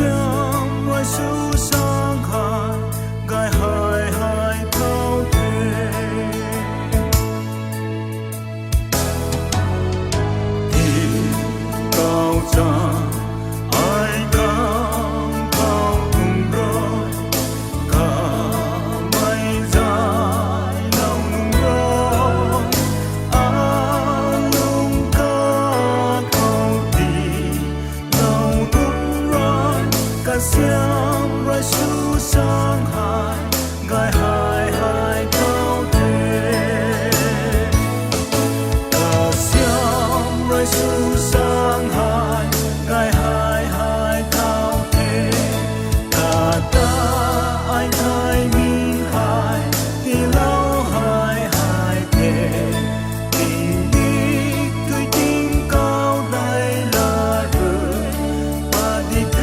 相愛受傷害，該海海淘汰。地高站。相愛受傷害，該海海淘汰。相愛受傷害，該海海淘汰。他的愛太明海，地老海海鐵，地理對定高大了人，把地鐵。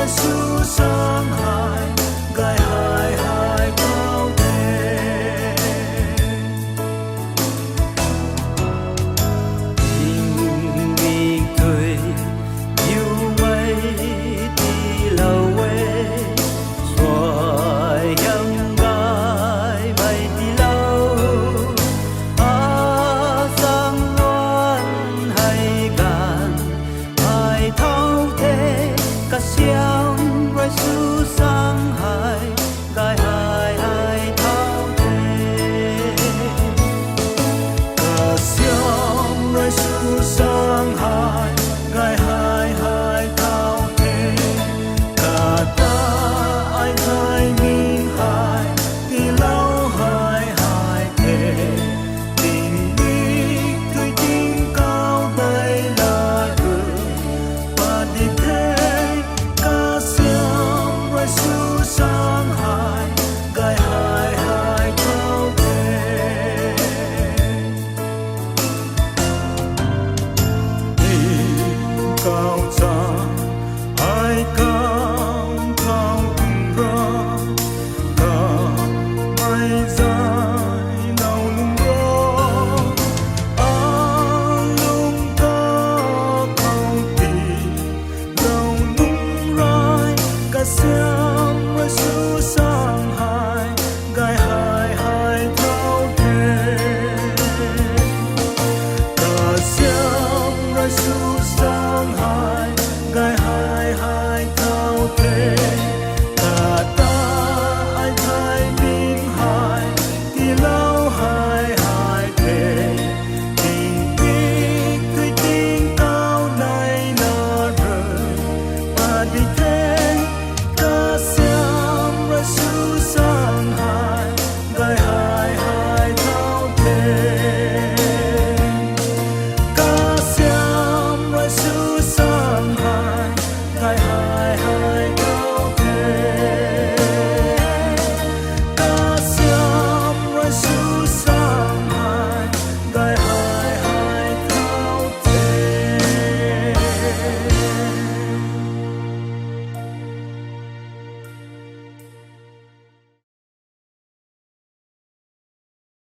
受傷害，該海海淘汰。tình vì cười yêu mây đi lâu quê rồi em gái bay đi lâu sang loan hay gàn ai thao thế cả xiang sự sang hại, cái hại hại thao thế. Cả xiang rồi sự sang hại, cái hại hại thao thế. Cả ta ai hai mi hại, thì lâu hại hại thế. Tình đi tươi tình cao đây là đường, và đi thế. Sự sang hại, cái hại hại thao thế. Đi cao xa ai cao